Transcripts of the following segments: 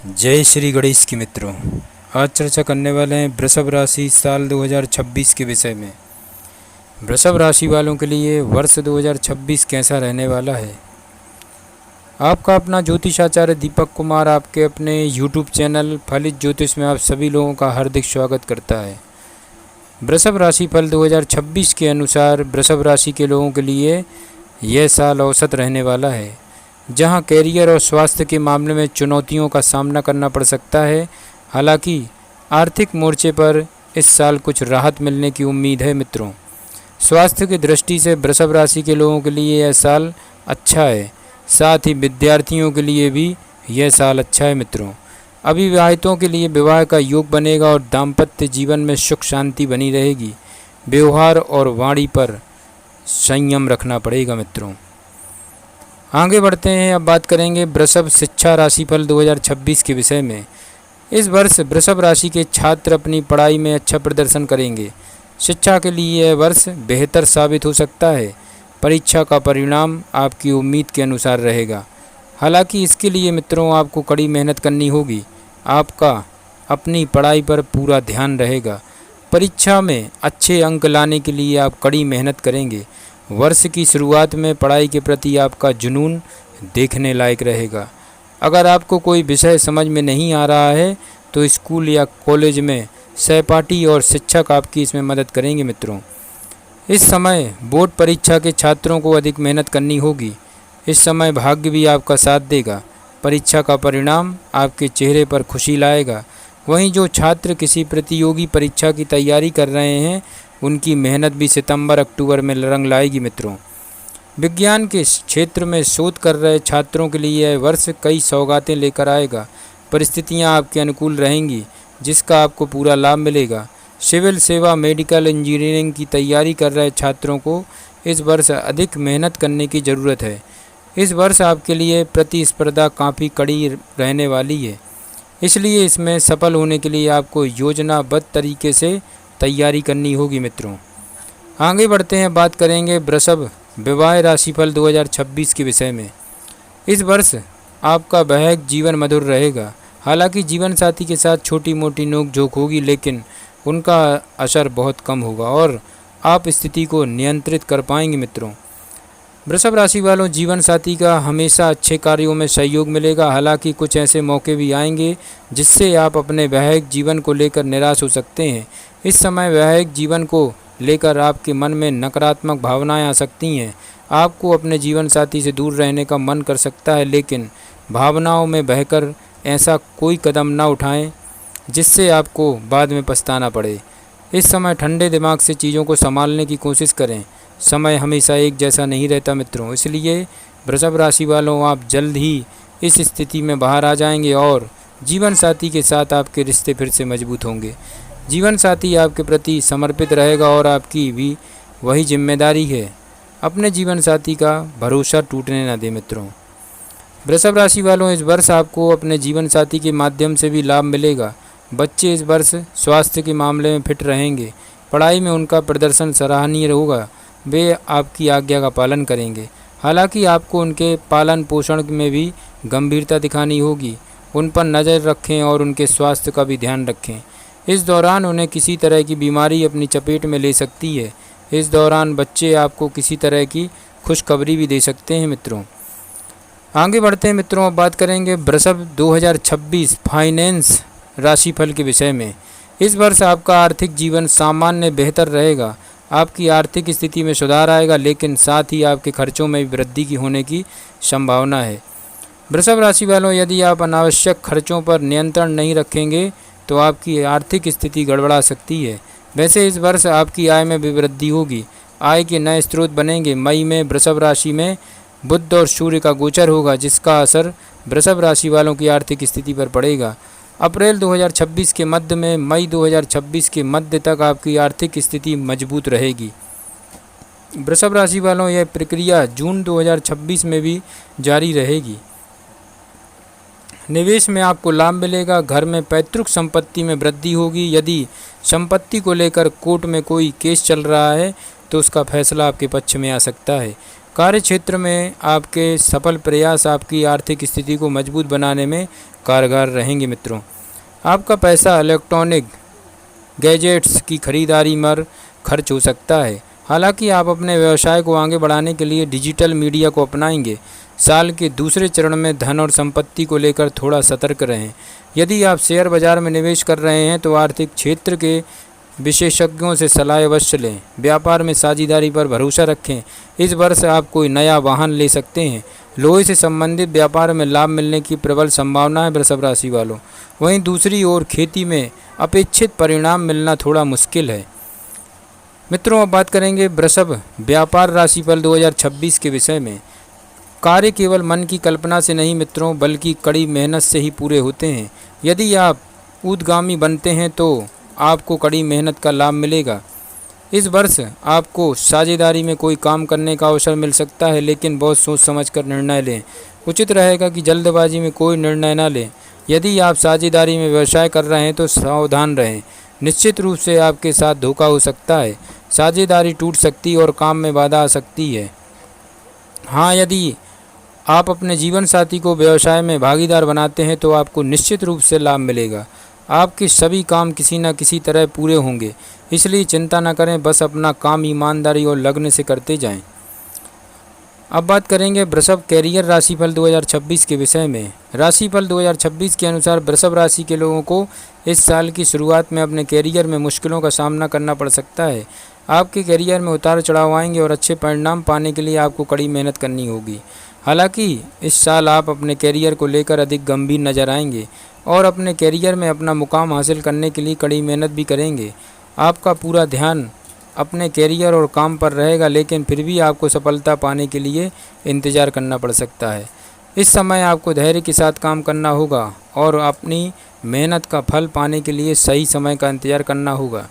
जय श्री गणेश की मित्रों। आज चर्चा करने वाले हैं वृषभ राशि साल 2026 के विषय में। वृषभ राशि वालों के लिए वर्ष 2026 कैसा रहने वाला है। आपका अपना ज्योतिषाचार्य दीपक कुमार आपके अपने YouTube चैनल फलित ज्योतिष में आप सभी लोगों का हार्दिक स्वागत करता है। वृषभ राशि फल 2026 के अनुसार वृषभ राशि के लोगों के लिए यह साल औसत रहने वाला है, जहां कैरियर और स्वास्थ्य के मामले में चुनौतियों का सामना करना पड़ सकता है। हालांकि आर्थिक मोर्चे पर इस साल कुछ राहत मिलने की उम्मीद है मित्रों। स्वास्थ्य की दृष्टि से वृषभ राशि के लोगों के लिए यह साल अच्छा है, साथ ही विद्यार्थियों के लिए भी यह साल अच्छा है मित्रों। अविवाहितों के लिए विवाह का योग बनेगा और दाम्पत्य जीवन में सुख शांति बनी रहेगी। व्यवहार और वाणी पर संयम रखना पड़ेगा मित्रों। आगे बढ़ते हैं, अब बात करेंगे वृषभ शिक्षा राशिफल 2026 के विषय में। इस वर्ष वृषभ राशि के छात्र अपनी पढ़ाई में अच्छा प्रदर्शन करेंगे। शिक्षा के लिए यह वर्ष बेहतर साबित हो सकता है। परीक्षा का परिणाम आपकी उम्मीद के अनुसार रहेगा। हालांकि इसके लिए मित्रों आपको कड़ी मेहनत करनी होगी। आपका अपनी पढ़ाई पर पूरा ध्यान रहेगा। परीक्षा में अच्छे अंक लाने के लिए आप कड़ी मेहनत करेंगे। वर्ष की शुरुआत में पढ़ाई के प्रति आपका जुनून देखने लायक रहेगा। अगर आपको कोई विषय समझ में नहीं आ रहा है तो स्कूल या कॉलेज में सहपाठी और शिक्षक आपकी इसमें मदद करेंगे मित्रों। इस समय बोर्ड परीक्षा के छात्रों को अधिक मेहनत करनी होगी। इस समय भाग्य भी आपका साथ देगा। परीक्षा का परिणाम आपके चेहरे पर खुशी लाएगा। वहीं जो छात्र किसी प्रतियोगी परीक्षा की तैयारी कर रहे हैं, उनकी मेहनत भी सितंबर-अक्टूबर में रंग लाएगी मित्रों। विज्ञान के क्षेत्र में शोध कर रहे छात्रों के लिए यह वर्ष कई सौगातें लेकर आएगा। परिस्थितियां आपके अनुकूल रहेंगी, जिसका आपको पूरा लाभ मिलेगा। सिविल सेवा, मेडिकल, इंजीनियरिंग की तैयारी कर रहे छात्रों को इस वर्ष अधिक मेहनत करने की ज़रूरत है। इस वर्ष आपके लिए प्रतिस्पर्धा काफ़ी कड़ी रहने वाली है, इसलिए इसमें सफल होने के लिए आपको योजनाबद्ध तरीके से तैयारी करनी होगी मित्रों। आगे बढ़ते हैं, बात करेंगे वृषभ विवाह राशिफल 2026 के विषय में। इस वर्ष आपका वैवाहिक जीवन मधुर रहेगा। हालांकि जीवन साथी के साथ छोटी मोटी नोक-झोंक होगी, लेकिन उनका असर बहुत कम होगा और आप स्थिति को नियंत्रित कर पाएंगे मित्रों। वृषभ राशि वालों, जीवन साथी का हमेशा अच्छे कार्यों में सहयोग मिलेगा। हालांकि कुछ ऐसे मौके भी आएंगे जिससे आप अपने वैवाहिक जीवन को लेकर निराश हो सकते हैं। इस समय वैवाहिक जीवन को लेकर आपके मन में नकारात्मक भावनाएं आ सकती हैं। आपको अपने जीवन साथी से दूर रहने का मन कर सकता है, लेकिन भावनाओं में बहकर ऐसा कोई कदम न उठाएं जिससे आपको बाद में पछताना पड़े। इस समय ठंडे दिमाग से चीज़ों को संभालने की कोशिश करें। समय हमेशा एक जैसा नहीं रहता मित्रों, इसलिए वृषभ राशि वालों, आप जल्द ही इस स्थिति में बाहर आ जाएंगे और जीवन साथी के साथ आपके रिश्ते फिर से मजबूत होंगे। जीवन साथी आपके प्रति समर्पित रहेगा और आपकी भी वही जिम्मेदारी है, अपने जीवन साथी का भरोसा टूटने न दें मित्रों। वृषभ राशि वालों, इस वर्ष आपको अपने जीवन साथी के माध्यम से भी लाभ मिलेगा। बच्चे इस वर्ष स्वास्थ्य के मामले में फिट रहेंगे। पढ़ाई में उनका प्रदर्शन सराहनीय होगा। वे आपकी आज्ञा का पालन करेंगे। हालांकि आपको उनके पालन पोषण में भी गंभीरता दिखानी होगी। उन पर नज़र रखें और उनके स्वास्थ्य का भी ध्यान रखें। इस दौरान उन्हें किसी तरह की बीमारी अपनी चपेट में ले सकती है। इस दौरान बच्चे आपको किसी तरह की खुशखबरी भी दे सकते हैं मित्रों। आगे बढ़ते हैं मित्रों, अब बात करेंगे वृषभ 2026 फाइनेंस राशिफल के विषय में। इस वर्ष आपका आर्थिक जीवन सामान्य बेहतर रहेगा। आपकी आर्थिक स्थिति में सुधार आएगा, लेकिन साथ ही आपके खर्चों में भी वृद्धि की होने की संभावना है। वृषभ राशि वालों, यदि आप अनावश्यक खर्चों पर नियंत्रण नहीं रखेंगे तो आपकी आर्थिक स्थिति गड़बड़ा सकती है। वैसे इस वर्ष आपकी आय में भी वृद्धि होगी। आय के नए स्रोत बनेंगे। मई में वृषभ राशि में बुध और सूर्य का गोचर होगा, जिसका असर वृषभ राशि वालों की आर्थिक स्थिति पर पड़ेगा। अप्रैल 2026 के मध्य में मई 2026 के मध्य तक आपकी आर्थिक स्थिति मजबूत रहेगी। वृषभ राशि वालों, यह प्रक्रिया जून 2026 में भी जारी रहेगी। निवेश में आपको लाभ मिलेगा। घर में पैतृक संपत्ति में वृद्धि होगी। यदि संपत्ति को लेकर कोर्ट में कोई केस चल रहा है तो उसका फैसला आपके पक्ष में आ सकता है। कार्य क्षेत्र में आपके सफल प्रयास आपकी आर्थिक स्थिति को मजबूत बनाने में कारगर रहेंगे मित्रों। आपका पैसा इलेक्ट्रॉनिक गैजेट्स की खरीदारी पर खर्च हो सकता है। हालांकि आप अपने व्यवसाय को आगे बढ़ाने के लिए डिजिटल मीडिया को अपनाएंगे। साल के दूसरे चरण में धन और संपत्ति को लेकर थोड़ा सतर्क रहें। यदि आप शेयर बाजार में निवेश कर रहे हैं तो आर्थिक क्षेत्र के विशेषज्ञों से सलाह अवश्य लें। व्यापार में साझेदारी पर भरोसा रखें। इस वर्ष आप कोई नया वाहन ले सकते हैं। लोहे से संबंधित व्यापार में लाभ मिलने की प्रबल संभावना है वृषभ राशि वालों। वहीं दूसरी ओर खेती में अपेक्षित परिणाम मिलना थोड़ा मुश्किल है मित्रों। अब बात करेंगे वृषभ व्यापार राशिफल 2026 के विषय में। कार्य केवल मन की कल्पना से नहीं मित्रों, बल्कि कड़ी मेहनत से ही पूरे होते हैं। यदि आप ऊर्ध्वगामी बनते हैं तो आपको कड़ी मेहनत का लाभ मिलेगा। इस वर्ष आपको साझेदारी में कोई काम करने का अवसर मिल सकता है, लेकिन बहुत सोच समझकर निर्णय लें। उचित रहेगा कि जल्दबाजी में कोई निर्णय न लें। यदि आप साझेदारी में व्यवसाय कर रहे हैं तो सावधान रहें। निश्चित रूप से आपके साथ धोखा हो सकता है। साझेदारी टूट सकती है और काम में बाधा आ सकती है। हाँ, यदि आप अपने जीवन साथी को व्यवसाय में भागीदार बनाते हैं तो आपको निश्चित रूप से लाभ मिलेगा। आपके सभी काम किसी न किसी तरह पूरे होंगे, इसलिए चिंता न करें, बस अपना काम ईमानदारी और लगन से करते जाएं। अब बात करेंगे वृषभ कैरियर राशिफल 2026 के विषय में। राशिफल 2026 के अनुसार वृषभ राशि के लोगों को इस साल की शुरुआत में अपने कैरियर में मुश्किलों का सामना करना पड़ सकता है। आपके कैरियर में उतार चढ़ाव आएंगे और अच्छे परिणाम पाने के लिए आपको कड़ी मेहनत करनी होगी। हालांकि इस साल आप अपने कैरियर को लेकर अधिक गंभीर नजर आएंगे और अपने कैरियर में अपना मुकाम हासिल करने के लिए कड़ी मेहनत भी करेंगे। आपका पूरा ध्यान अपने कैरियर और काम पर रहेगा, लेकिन फिर भी आपको सफलता पाने के लिए इंतज़ार करना पड़ सकता है। इस समय आपको धैर्य के साथ काम करना होगा और अपनी मेहनत का फल पाने के लिए सही समय का इंतज़ार करना होगा।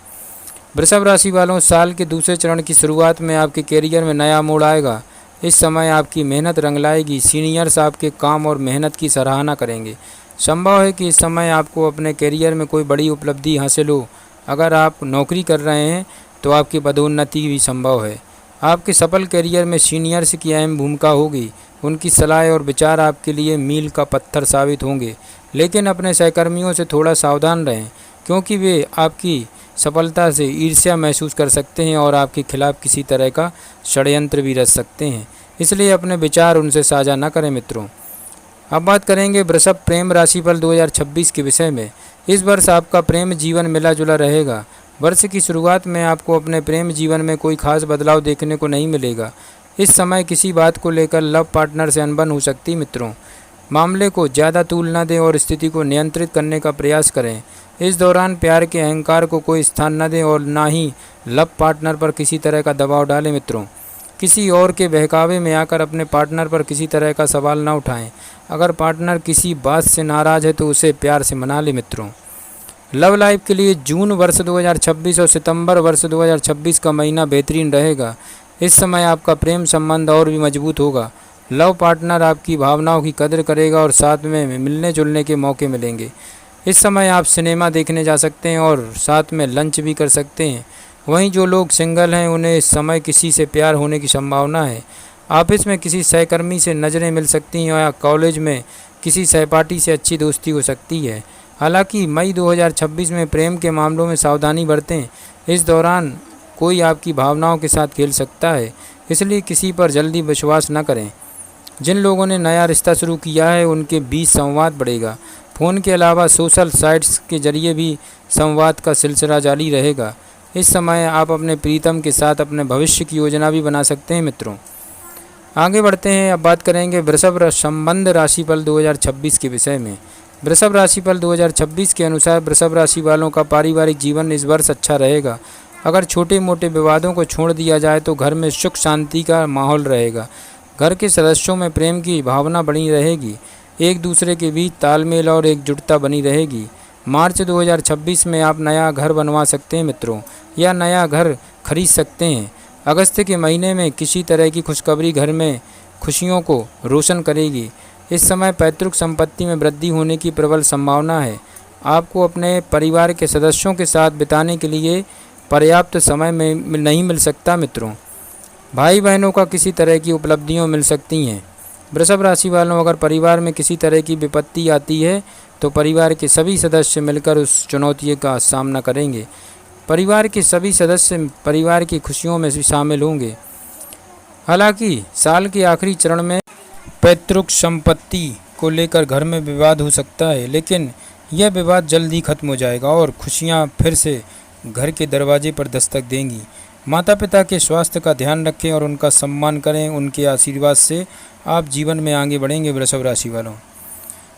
वृषभ राशि वालों, साल के दूसरे चरण की शुरुआत में आपके कैरियर में नया मोड़ आएगा। इस समय आपकी मेहनत रंग लाएगी। सीनियर्स आपके काम और मेहनत की सराहना करेंगे। संभव है कि इस समय आपको अपने कैरियर में कोई बड़ी उपलब्धि हासिल हो। अगर आप नौकरी कर रहे हैं तो आपकी पदोन्नति भी संभव है। आपके सफल कैरियर में सीनियर्स की अहम भूमिका होगी। उनकी सलाह और विचार आपके लिए मील का पत्थर साबित होंगे। लेकिन अपने सहकर्मियों से थोड़ा सावधान रहें, क्योंकि वे आपकी सफलता से ईर्ष्या महसूस कर सकते हैं और आपके खिलाफ किसी तरह का षड्यंत्र भी रच सकते हैं। इसलिए अपने विचार उनसे साझा न करें मित्रों। अब बात करेंगे वृषभ प्रेम राशिफल 2026 के विषय में। इस वर्ष आपका प्रेम जीवन मिला जुला रहेगा। वर्ष की शुरुआत में आपको अपने प्रेम जीवन में कोई खास बदलाव देखने को नहीं मिलेगा। इस समय किसी बात को लेकर लव पार्टनर से अनबन हो सकती मित्रों। मामले को ज़्यादा तूल न दें और स्थिति को नियंत्रित करने का प्रयास करें। इस दौरान प्यार के अहंकार को कोई स्थान न दें और ना ही लव पार्टनर पर किसी तरह का दबाव डालें मित्रों। किसी और के बहकावे में आकर अपने पार्टनर पर किसी तरह का सवाल न उठाएं। अगर पार्टनर किसी बात से नाराज़ है तो उसे प्यार से मना ले मित्रों। लव लाइफ के लिए जून वर्ष 2026 और सितंबर वर्ष 2026 का महीना बेहतरीन रहेगा। इस समय आपका प्रेम संबंध और भी मजबूत होगा। लव पार्टनर आपकी भावनाओं की कदर करेगा और साथ में मिलने जुलने के मौके मिलेंगे। इस समय आप सिनेमा देखने जा सकते हैं और साथ में लंच भी कर सकते हैं। वहीं जो लोग सिंगल हैं उन्हें इस समय किसी से प्यार होने की संभावना है। ऑफिस में किसी सहकर्मी से नज़रें मिल सकती हैं या कॉलेज में किसी सहपाठी से अच्छी दोस्ती हो सकती है। हालांकि मई 2026 में प्रेम के मामलों में सावधानी बरतें। इस दौरान कोई आपकी भावनाओं के साथ खेल सकता है, इसलिए किसी पर जल्दी विश्वास न करें। जिन लोगों ने नया रिश्ता शुरू किया है उनके बीच संवाद बढ़ेगा। फ़ोन के अलावा सोशल साइट्स के जरिए भी संवाद का सिलसिला जारी रहेगा। इस समय आप अपने प्रीतम के साथ अपने भविष्य की योजना भी बना सकते हैं मित्रों। आगे बढ़ते हैं। अब बात करेंगे वृषभ संबंध राशिफल 2026 के विषय में। वृषभ राशिफल 2026 के अनुसार वृषभ राशि वालों का पारिवारिक जीवन इस वर्ष अच्छा रहेगा। अगर छोटे मोटे विवादों को छोड़ दिया जाए तो घर में सुख शांति का माहौल रहेगा। घर के सदस्यों में प्रेम की भावना बनी रहेगी। एक दूसरे के बीच तालमेल और एकजुटता बनी रहेगी। मार्च 2026 में आप नया घर बनवा सकते हैं मित्रों, या नया घर खरीद सकते हैं। अगस्त के महीने में किसी तरह की खुशखबरी घर में खुशियों को रोशन करेगी। इस समय पैतृक संपत्ति में वृद्धि होने की प्रबल संभावना है। आपको अपने परिवार के सदस्यों के साथ बिताने के लिए पर्याप्त समय नहीं मिल सकता मित्रों। भाई बहनों का किसी तरह की उपलब्धियां मिल सकती हैं। वृषभ राशि वालों, अगर परिवार में किसी तरह की विपत्ति आती है तो परिवार के सभी सदस्य मिलकर उस चुनौती का सामना करेंगे। परिवार के सभी सदस्य परिवार की खुशियों में भी शामिल होंगे। हालांकि साल के आखिरी चरण में पैतृक संपत्ति को लेकर घर में विवाद हो सकता है, लेकिन यह विवाद जल्द ही खत्म हो जाएगा और खुशियां फिर से घर के दरवाजे पर दस्तक देंगी। माता पिता के स्वास्थ्य का ध्यान रखें और उनका सम्मान करें। उनके आशीर्वाद से आप जीवन में आगे बढ़ेंगे। वृषभ राशि वालों,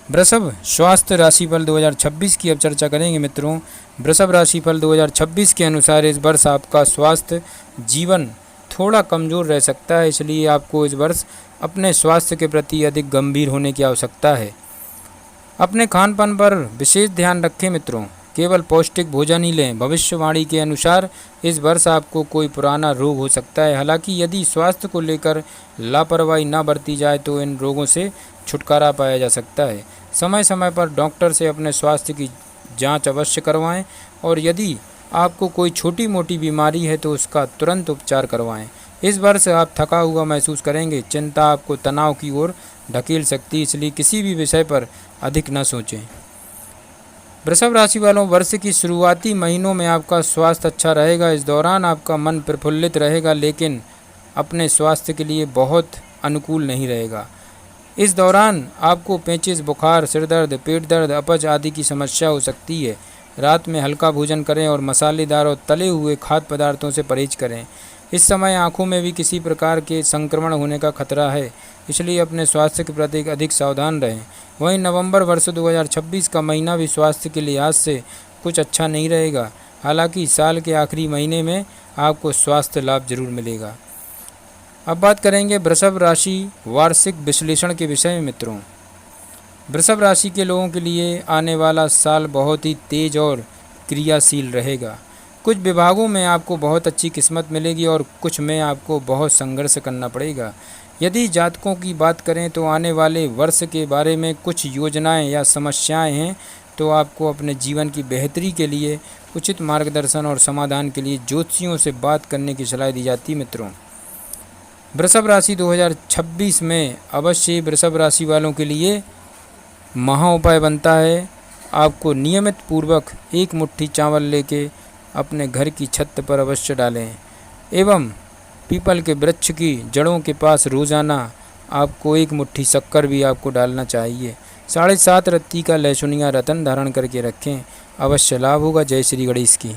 वृषभ स्वास्थ्य राशिफल 2026 की अब चर्चा करेंगे मित्रों। वृषभ राशिफल 2026 के अनुसार इस वर्ष आपका स्वास्थ्य जीवन थोड़ा कमज़ोर रह सकता है, इसलिए आपको इस वर्ष अपने स्वास्थ्य के प्रति अधिक गंभीर होने की आवश्यकता है। अपने खान पान पर विशेष ध्यान रखें मित्रों, केवल पौष्टिक भोजन ही लें। भविष्यवाणी के अनुसार इस वर्ष आपको कोई पुराना रोग हो सकता है। हालांकि यदि स्वास्थ्य को लेकर लापरवाही न बरती जाए तो इन रोगों से छुटकारा पाया जा सकता है। समय समय पर डॉक्टर से अपने स्वास्थ्य की जांच अवश्य करवाएं और यदि आपको कोई छोटी मोटी बीमारी है तो उसका तुरंत उपचार करवाएं। इस वर्ष आप थका हुआ महसूस करेंगे। चिंता आपको तनाव की ओर ढकेल सकती है, इसलिए किसी भी विषय पर अधिक न सोचें। वृषभ राशि वालों, वर्ष की शुरुआती महीनों में आपका स्वास्थ्य अच्छा रहेगा। इस दौरान आपका मन प्रफुल्लित रहेगा, लेकिन अपने स्वास्थ्य के लिए बहुत अनुकूल नहीं रहेगा। इस दौरान आपको पेचिश, बुखार, सिर दर्द, पेट दर्द, अपच आदि की समस्या हो सकती है। रात में हल्का भोजन करें और मसालेदार और तले हुए खाद्य पदार्थों से परहेज करें। इस समय आंखों में भी किसी प्रकार के संक्रमण होने का खतरा है, इसलिए अपने स्वास्थ्य के प्रति अधिक सावधान रहें। वहीं नवंबर वर्ष 2026 का महीना भी स्वास्थ्य के लिहाज से कुछ अच्छा नहीं रहेगा। हालांकि साल के आखिरी महीने में आपको स्वास्थ्य लाभ जरूर मिलेगा। अब बात करेंगे वृषभ राशि वार्षिक विश्लेषण के विषय में मित्रों। वृषभ राशि के लोगों के लिए आने वाला साल बहुत ही तेज और क्रियाशील रहेगा। कुछ विभागों में आपको बहुत अच्छी किस्मत मिलेगी और कुछ में आपको बहुत संघर्ष करना पड़ेगा। यदि जातकों की बात करें तो आने वाले वर्ष के बारे में कुछ योजनाएं या समस्याएं हैं, तो आपको अपने जीवन की बेहतरी के लिए उचित मार्गदर्शन और समाधान के लिए ज्योतिषियों से बात करने की सलाह दी जाती है मित्रों। वृषभ राशि 2026 में अवश्य वृषभ राशि वालों के लिए महा उपाय बनता है। आपको नियमित पूर्वक एक मुट्ठी चावल लेके अपने घर की छत पर अवश्य डालें एवं पीपल के वृक्ष की जड़ों के पास रोज़ाना आपको एक मुट्ठी शक्कर भी आपको डालना चाहिए। 7.5 रत्ती का लहसुनिया रतन धारण करके रखें, अवश्य लाभ होगा। जय श्री गणेश की।